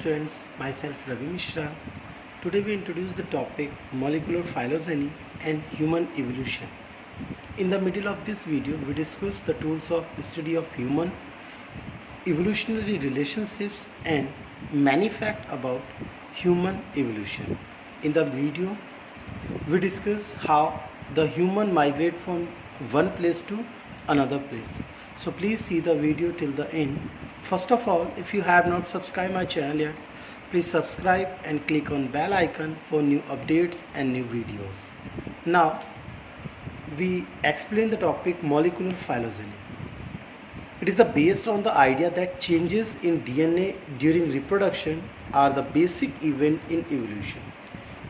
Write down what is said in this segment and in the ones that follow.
students, myself Ravi Mishra. Today we introduce the topic molecular phylogeny and human evolution. In the middle of this video, we discuss the tools of study of human evolutionary relationships and many facts about human evolution. In the video, we discuss how the human migrate from one place to another place. So please see the video till the end. First of all, if you have not subscribed my channel yet, please subscribe and click on bell icon for new updates and new videos. Now we explain the topic molecular phylogeny. It is based on the idea that changes in DNA during reproduction are the basic event in evolution.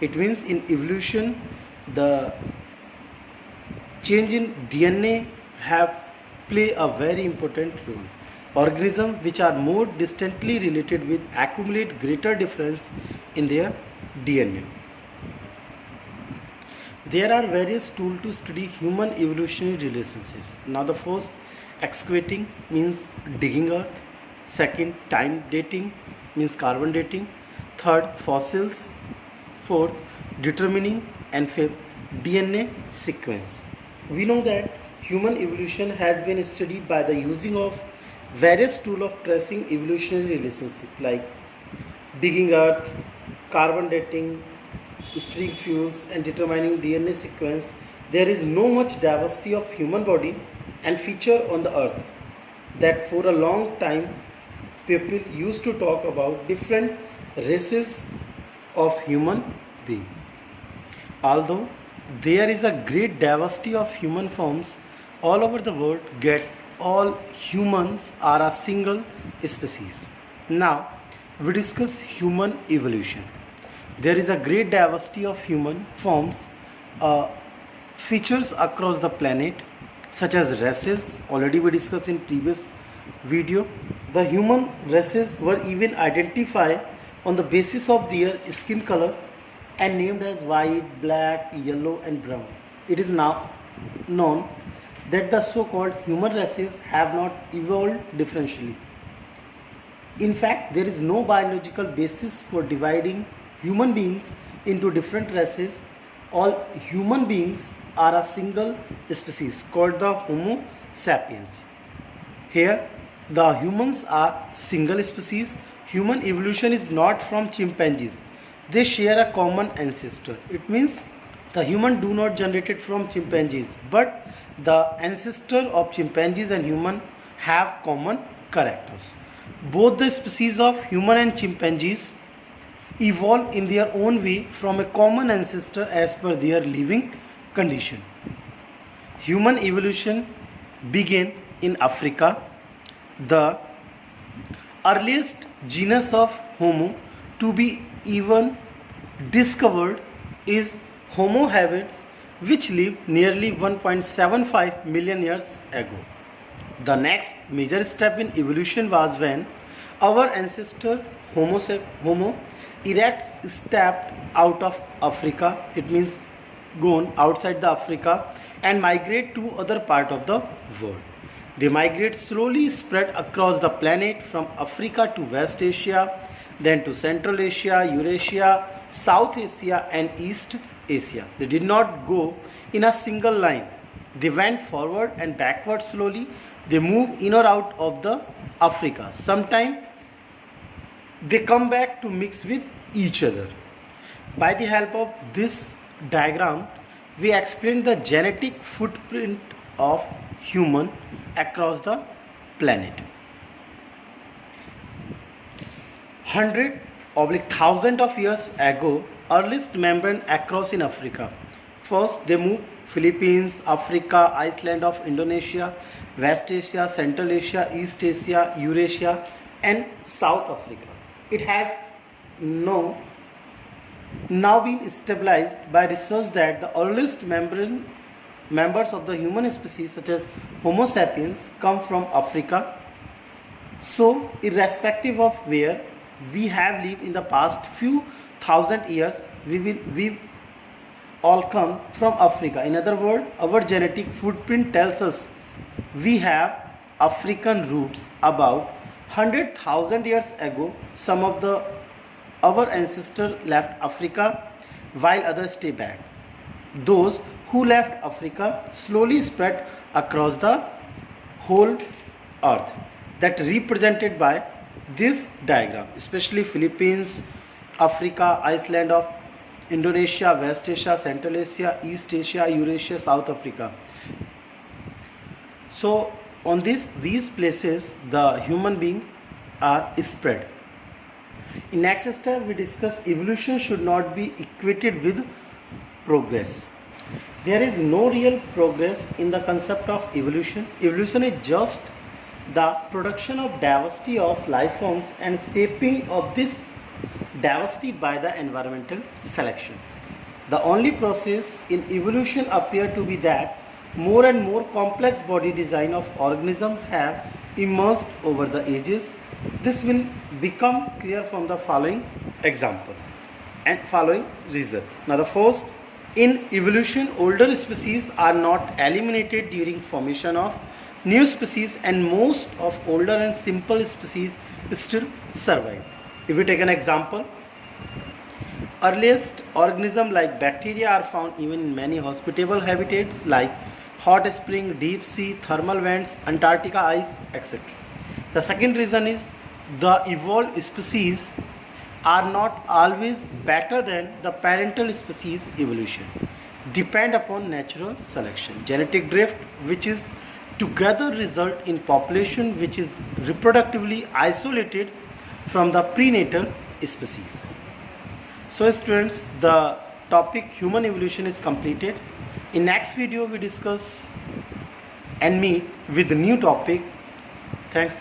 It means in evolution the change in DNA have play a very important role. Organisms which are more distantly related with accumulate greater difference in their DNA. There are various tools to study human evolutionary relationships. Now the first, excavating means digging earth. Second, time dating means carbon dating. Third, fossils. Fourth, determining. And fifth, DNA sequence. We know that human evolution has been studied by the using of various tools of tracing evolutionary relationship like digging earth, carbon dating, string fuels and determining DNA sequence. There is no much diversity of human body and feature on the earth that for a long time people used to talk about different races of human being. Although there is a great diversity of human forms all over the world, yet all humans are a single species. Now we discuss human evolution. There is a great diversity of human forms, features across the planet, such as races. Already we discussed in previous video. The human races were even identified on the basis of their skin color and named as white, black, yellow and brown. It is now known that the so-called human races have not evolved differentially. In fact, there is no biological basis for dividing human beings into different races. All human beings are a single species called the Homo sapiens. Here, the humans are single species. Human evolution is not from chimpanzees. They share a common ancestor. It means the human do not generated from chimpanzees, but the ancestor of chimpanzees and human have common characters. Both the species of human and chimpanzees evolve in their own way from a common ancestor as per their living condition. Human evolution began in Africa. The earliest genus of Homo to be even discovered is Homo habilis, which lived nearly 1.75 million years ago. The next major step in evolution was when our ancestor Homo erectus stepped out of Africa. It means gone outside the Africa and migrate to other part of the world. They migrate slowly spread across the planet from Africa to West Asia, then to Central Asia, Eurasia, South Asia and East Asia. They did not go in a single line. They went forward and backward slowly. They move in or out of the Africa. Sometimes they come back to mix with each other. By the help of this diagram, we explain the genetic footprint of human across the planet. 100,000 of years ago, earliest membrane across in Africa. First, they moved Philippines, Africa, Iceland of Indonesia, West Asia, Central Asia, East Asia, Eurasia, and South Africa. It has now been stabilized by research that the earliest members of the human species, such as Homo sapiens, come from Africa. So, irrespective of where we have lived in the past few thousand years, we all come from Africa. In other words, our genetic footprint tells us we have African roots. About 100,000 years ago, some of the our ancestors left Africa while others stay back. Those who left Africa slowly spread across the whole earth. That represented by this diagram, especially Philippines, Africa, Iceland of Indonesia, West Asia, Central Asia, East Asia, Eurasia, South Africa. So on these places the human beings are spread. In next step we discuss evolution should not be equated with progress. There is no real progress in the concept of evolution. Evolution is just the production of diversity of life forms and shaping of this diversity by the environmental selection. The only process in evolution appear to be that more and more complex body design of organisms have emerged over the ages. This will become clear from the following example and following reason. Now the first, in evolution older species are not eliminated during formation of new species and most of older and simple species still survive. If we take an example, earliest organisms like bacteria are found even in many hospitable habitats like hot spring, deep sea, thermal vents, Antarctica ice, etc. The second reason is the evolved species are not always better than the parental species. Evolution depend upon natural selection, genetic drift, which is together result in population which is reproductively isolated from the prenatal species. So students, the topic human evolution is completed. In next video we discuss and meet with the new topic. Thanks.